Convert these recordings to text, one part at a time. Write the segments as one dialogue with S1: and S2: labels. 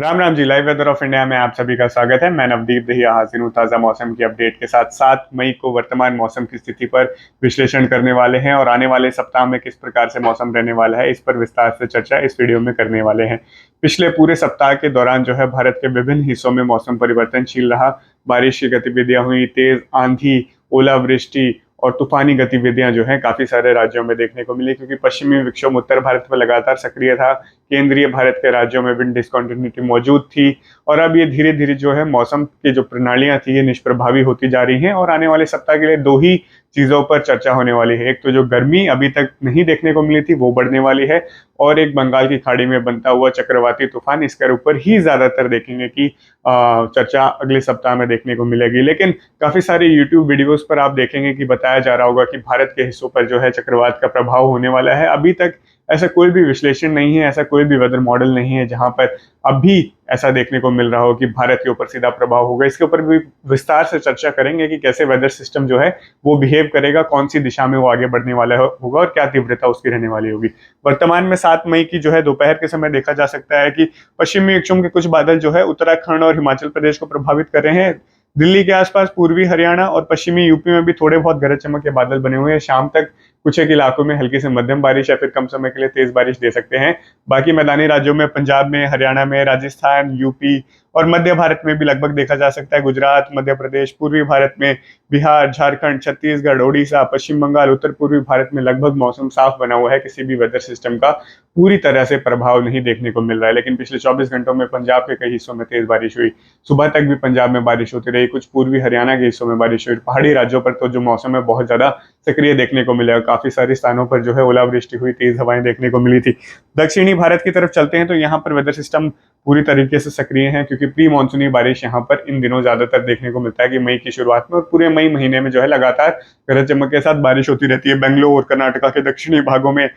S1: राम राम जी। Live weather of India में आप सभी का स्वागत है। मैं नवदीप दहिया हाजिर हूँ ताज़ा मौसम की अपडेट के साथ। 7 मई को वर्तमान मौसम की स्थिति पर विश्लेषण करने वाले हैं और आने वाले सप्ताह में किस प्रकार से मौसम रहने वाला है इस पर विस्तार से चर्चा इस वीडियो में करने वाले हैं। पिछले पूरे सप्ताह के दौरान जो है भारत के विभिन्न हिस्सों में मौसम परिवर्तनशील रहा। बारिश की गतिविधियां हुई, तेज आंधी, ओलावृष्टि और तूफानी गतिविधियां जो है काफी सारे राज्यों में देखने को मिली, क्योंकि पश्चिमी विक्षोभ उत्तर भारत में लगातार सक्रिय था। केंद्रीय भारत के राज्यों में विंड डिस्कंटिन्यूटी मौजूद थी और अब ये धीरे धीरे जो है मौसम की जो प्रणालियां थी ये निष्प्रभावी होती जा रही हैं। और आने वाले सप्ताह के लिए दो ही चीजों पर चर्चा होने वाली है। एक तो जो गर्मी अभी तक नहीं देखने को मिली थी वो बढ़ने वाली है, और एक बंगाल की खाड़ी में बनता हुआ चक्रवाती तूफान, इसके ऊपर ही ज्यादातर देखेंगे कि चर्चा अगले सप्ताह में देखने को मिलेगी। लेकिन काफी सारे यूट्यूब वीडियोस पर आप देखेंगे कि बताया जा रहा होगा कि भारत के हिस्सों पर जो है चक्रवात का प्रभाव होने वाला है। अभी तक ऐसा कोई भी विश्लेषण नहीं है, ऐसा कोई भी वेदर मॉडल नहीं है जहां पर अभी ऐसा देखने को मिल रहा हो कि भारत के ऊपर सीधा प्रभाव होगा। इसके ऊपर भी विस्तार से चर्चा करेंगे कि कैसे वेदर सिस्टम जो है वो बिहेव करेगा, कौन सी दिशा में वो आगे बढ़ने वाला होगा और क्या तीव्रता उसकी रहने वाली होगी। वर्तमान में 7 मई की जो है दोपहर के समय देखा जा सकता है कि पश्चिमी विक्षोभ के कुछ बादल जो है उत्तराखंड और हिमाचल प्रदेश को प्रभावित कर रहे हैं। दिल्ली के आसपास पूर्वी हरियाणा और पश्चिमी यूपी में भी थोड़े बहुत गरज चमक के बादल बने हुए हैं। शाम तक कुछ एक इलाकों में हल्की से मध्यम बारिश या फिर कम समय के लिए तेज बारिश दे सकते हैं। बाकी मैदानी राज्यों में पंजाब में, हरियाणा में, राजस्थान, यूपी और मध्य भारत में भी लगभग देखा जा सकता है। गुजरात, मध्य प्रदेश, पूर्वी भारत में, बिहार, झारखंड, छत्तीसगढ़, ओडिशा, पश्चिम बंगाल, उत्तर पूर्वी भारत में लगभग मौसम साफ बना हुआ है। किसी भी वेदर सिस्टम का पूरी तरह से प्रभाव नहीं देखने को मिल रहा है। लेकिन पिछले 24 घंटों में पंजाब के कई हिस्सों में तेज बारिश हुई। सुबह तक भी पंजाब में बारिश होती रही, कुछ पूर्वी हरियाणा के हिस्सों में बारिश हुई। पहाड़ी राज्यों पर तो जो मौसम है बहुत ज्यादा सक्रिय देखने को मिलेगा। काफी सारे स्थानों पर जो है ओलावृष्टि हुई, तेज हवाएं देखने को मिली थी। दक्षिणी भारत की तरफ चलते हैं तो यहाँ पर वेदर सिस्टम पूरी तरीके से सक्रिय है, क्योंकि प्री मानसूनी बारिश यहाँ पर इन दिनों ज्यादातर देखने को मिलता है कि मई की शुरुआत में और पूरे मई महीने में जो है लगातार गरज चमक के साथ बारिश होती रहती है। बेंगलोर, कर्नाटका के दक्षिणी भागों में,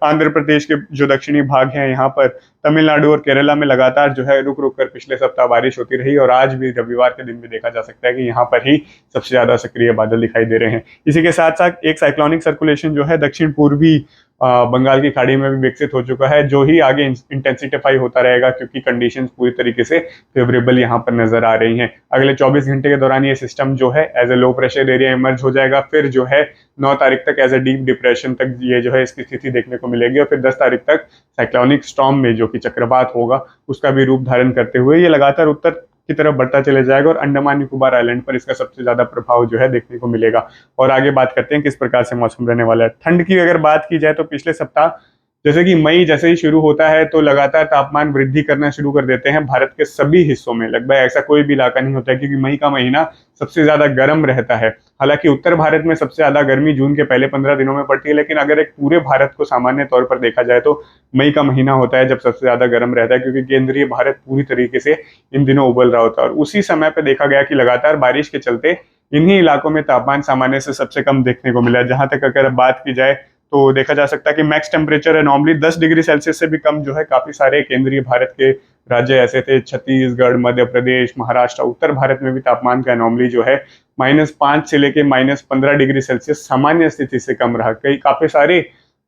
S1: आंध्र प्रदेश के जो दक्षिणी भाग हैं यहाँ पर, तमिलनाडु और केरला में लगातार जो है रुक रुक कर पिछले सप्ताह बारिश होती रही। और आज भी रविवार के दिन भी देखा जा सकता है कि यहाँ पर ही सबसे ज्यादा सक्रिय बादल दिखाई दे रहे हैं। इसी के साथ साथ एक साइक्लोनिक सर्कुलेशन जो है दक्षिण पूर्वी बंगाल की खाड़ी में भी विकसित हो चुका है, जो ही आगे इंटेंसिफाई होता रहेगा, क्योंकि कंडीशंस पूरी तरीके से फेवरेबल यहाँ पर नजर आ रही हैं। अगले 24 घंटे के दौरान ये सिस्टम जो है as a low pressure area emerge हो जाएगा। फिर जो है 9 तारीख तक एज ए डीप डिप्रेशन तक ये जो है इसकी स्थिति देखने को मिलेगी, और फिर 10 तारीख तक साइक्लोनिक स्टॉर्म में जो कि चक्रवात होगा उसका भी रूप धारण करते हुए ये लगातार उत्तर की तरफ बढ़ता चले जाएगा, और अंडमान निकोबार आइलैंड पर इसका सबसे ज्यादा प्रभाव जो है देखने को मिलेगा। और आगे बात करते हैं किस प्रकार से मौसम रहने वाला है। ठंड की अगर बात की जाए तो पिछले सप्ताह जैसे कि मई जैसे ही शुरू होता है तो लगातार तापमान वृद्धि करना शुरू कर देते हैं भारत के सभी हिस्सों में। लगभग ऐसा कोई भी इलाका नहीं होता है, क्योंकि मई का महीना सबसे ज्यादा गर्म रहता है। हालांकि उत्तर भारत में सबसे ज्यादा गर्मी जून के पहले 15 दिनों में पड़ती है, लेकिन अगर एक पूरे भारत को सामान्य तौर पर देखा जाए तो मई का महीना होता है जब सबसे ज्यादा गर्म रहता है, क्योंकि केंद्रीय भारत पूरी तरीके से इन दिनों उबल रहा होता है। और उसी समय पर देखा गया कि लगातार बारिश के चलते इन्हीं इलाकों में तापमान सामान्य से सबसे कम देखने को मिला है। जहां तक अगर बात की जाए तो देखा जा सकता है कि मैक्स टेम्परेचर है नॉर्मली 10 डिग्री सेल्सियस से भी कम जो है काफी सारे केंद्रीय भारत के राज्य ऐसे थे। छत्तीसगढ़, मध्य प्रदेश, महाराष्ट्र, उत्तर भारत में भी तापमान का नॉर्मली जो है -5 से लेके -15 डिग्री सेल्सियस सामान्य स्थिति से कम रहा। कई काफी सारे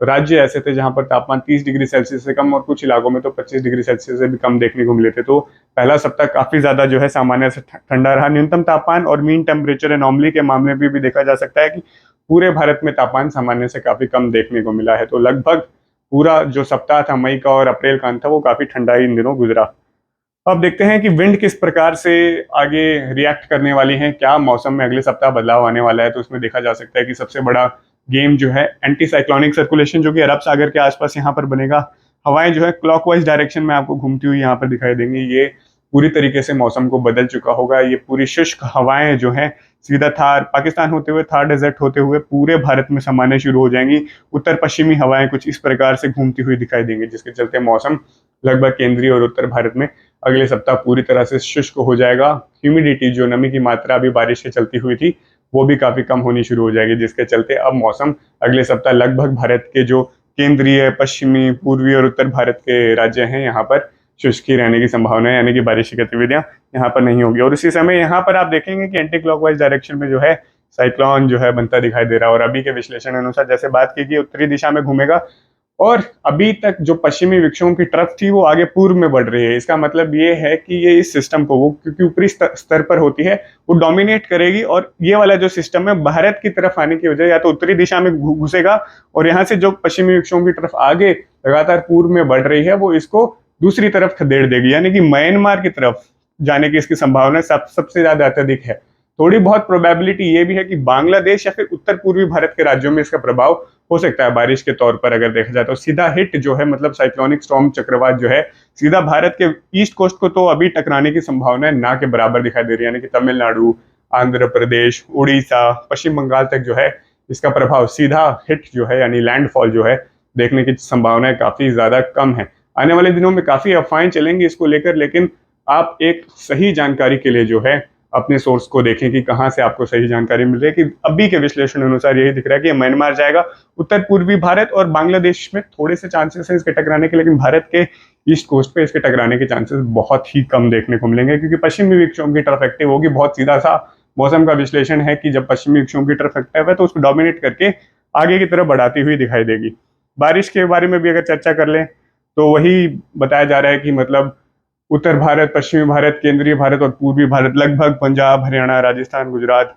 S1: राज्य ऐसे थे जहां पर तापमान 30 डिग्री सेल्सियस से कम और कुछ इलाकों में तो 25 डिग्री सेल्सियस से भी कम देखने को मिले थे। तो पहला सप्ताह काफी ज्यादा जो है सामान्य से ठंडा रहा। न्यूनतम तापमान और मीन टेम्परेचर एनॉमली के मामले में भी देखा जा सकता है कि पूरे भारत में तापमान सामान्य से काफी कम देखने को मिला है। तो लगभग पूरा जो सप्ताह था मई का और अप्रैल का अंत था वो काफी ठंडा ही इन दिनों गुजरा। अब देखते हैं कि विंड किस प्रकार से आगे रिएक्ट करने वाली है, क्या मौसम में अगले सप्ताह बदलाव आने वाला है। तो उसमें देखा जा सकता है कि सबसे बड़ा गेम जो है एंटी साइक्लोनिक सर्कुलेशन, जो कि अरब सागर के आसपास यहाँ पर बनेगा। हवाएं जो है क्लॉकवाइज डायरेक्शन में आपको घूमती हुई यहाँ पर दिखाई देंगी। ये पूरी तरीके से मौसम को बदल चुका होगा। ये पूरी शुष्क हवाएं जो है सीधा थार पाकिस्तान होते हुए, थार डेजर्ट होते हुए पूरे भारत में समाने शुरू हो जाएंगी। उत्तर पश्चिमी हवाएं कुछ इस प्रकार से घूमती हुई दिखाई देंगी, जिसके चलते मौसम लगभग केंद्रीय और उत्तर भारत में अगले सप्ताह पूरी तरह से शुष्क हो जाएगा। ह्यूमिडिटी, जो नमी की मात्रा अभी बारिश से चलती हुई थी, वो भी काफी कम होनी शुरू हो जाएगी, जिसके चलते अब मौसम अगले सप्ताह लगभग भारत के जो केंद्रीय, पश्चिमी, पूर्वी और उत्तर भारत के राज्य हैं यहाँ पर शुष्क ही रहने की संभावना है, यानी कि बारिश की गतिविधियां यहाँ पर नहीं होगी। और इसी समय यहाँ पर आप देखेंगे कि एंटी क्लॉकवाइज डायरेक्शन में जो है साइक्लोन जो है बनता दिखाई दे रहा है। और अभी के विश्लेषण अनुसार जैसे बात की कि उत्तरी दिशा में घूमेगा, और अभी तक जो पश्चिमी विक्षोभ की तरफ थी वो आगे पूर्व में बढ़ रही है। इसका मतलब ये है कि ये इस सिस्टम को, वो क्योंकि ऊपरी स्तर पर होती है, वो डोमिनेट करेगी, और ये वाला जो सिस्टम है भारत की तरफ आने की वजह या तो उत्तरी दिशा में घुसेगा, और यहाँ से जो पश्चिमी विक्षोभ की तरफ आगे लगातार पूर्व में बढ़ रही है वो इसको दूसरी तरफ खदेड़ देगी, यानी कि म्यांमार की तरफ जाने की इसकी संभावना सबसे ज्यादा अत्यधिक है। थोड़ी बहुत प्रोबेबिलिटी ये भी है कि बांग्लादेश या फिर उत्तर पूर्वी भारत के राज्यों में इसका प्रभाव हो सकता है बारिश के तौर पर। अगर देखा जाए तो सीधा हिट जो है, मतलब साइक्लोनिक स्टॉर्म चक्रवात जो है सीधा भारत के ईस्ट कोस्ट को तो अभी टकराने की संभावना ना के बराबर दिखाई दे रही है, यानी कि तमिलनाडु, आंध्र प्रदेश, उड़ीसा, पश्चिम बंगाल तक जो है इसका प्रभाव सीधा हिट जो है यानी लैंडफॉल जो है देखने की संभावनाएं काफी ज्यादा कम है। आने वाले दिनों में काफी अफवाहें चलेंगी इसको लेकर, लेकिन आप एक सही जानकारी के लिए जो है अपने सोर्स को देखें कि कहाँ से आपको सही जानकारी मिल रही है। कि अभी के विश्लेषण अनुसार यही दिख रहा है कि म्यांमार जाएगा, उत्तर पूर्वी भारत और बांग्लादेश में थोड़े से चांसेस हैं इसके टकराने के, लेकिन भारत के ईस्ट कोस्ट पे इसके टकराने के चांसेस बहुत ही कम देखने को मिलेंगे, क्योंकि पश्चिमी विक्षोभ की तरफ एक्टिव होगी। बहुत सीधा सा मौसम का विश्लेषण है कि जब पश्चिमी विक्षोभ की तरफ एक्टिव है तो उसको डोमिनेट करके आगे की तरफ बढ़ाती हुई दिखाई देगी। बारिश के बारे में भी अगर चर्चा कर लें तो वही बताया जा रहा है कि मतलब उत्तर भारत, पश्चिमी भारत, केंद्रीय भारत और पूर्वी भारत, लगभग पंजाब, हरियाणा, राजस्थान, गुजरात,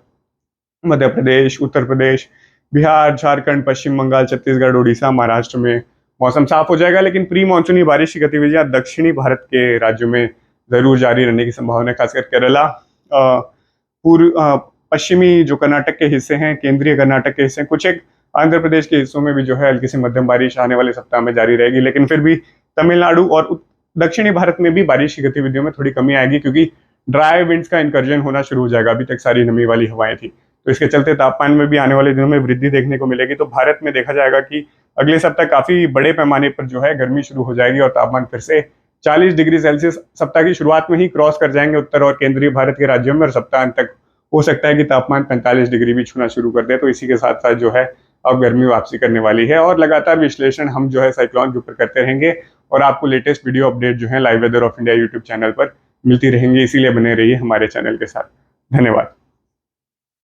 S1: मध्य प्रदेश, उत्तर प्रदेश, बिहार, झारखंड, पश्चिम बंगाल, छत्तीसगढ़, उड़ीसा, महाराष्ट्र में मौसम साफ हो जाएगा, लेकिन प्री मानसूनी बारिश की गतिविधियां दक्षिणी भारत के राज्यों में जरूर जारी रहने की संभावना है। खासकर केरला, पश्चिमी जो कर्नाटक के हिस्से हैं, केंद्रीय कर्नाटक के हिस्से हैं, कुछ एक आंध्र प्रदेश के हिस्सों में भी जो है हल्की से मध्यम बारिश आने वाले सप्ताह में जारी रहेगी, लेकिन फिर भी तमिलनाडु और दक्षिणी भारत में भी बारिश की गतिविधियों में थोड़ी कमी आएगी, क्योंकि ड्राई विंड्स का इनकर्जन होना शुरू हो जाएगा। अभी तक सारी नमी वाली हवाएं थी, तो इसके चलते तापमान में भी आने वाले दिनों में वृद्धि देखने को मिलेगी। तो भारत में देखा जाएगा कि अगले सप्ताह काफी बड़े पैमाने पर जो है गर्मी शुरू हो जाएगी, और तापमान फिर से 40 डिग्री सेल्सियस सप्ताह की शुरुआत में ही क्रॉस कर जाएंगे उत्तर और केंद्रीय भारत के राज्यों में, और सप्ताह अंत तक हो सकता है कि तापमान 45 डिग्री भी छूना शुरू कर दे। तो इसी के साथ साथ जो है अब गर्मी वापसी करने वाली है, और लगातार विश्लेषण हम जो है साइक्लोन के ऊपर करते रहेंगे, और आपको लेटेस्ट वीडियो अपडेट जो है live weather of India YouTube channel पर मिलती रहेंगी। इसीलिए बने रहिए हमारे चैनल के साथ। धन्यवाद।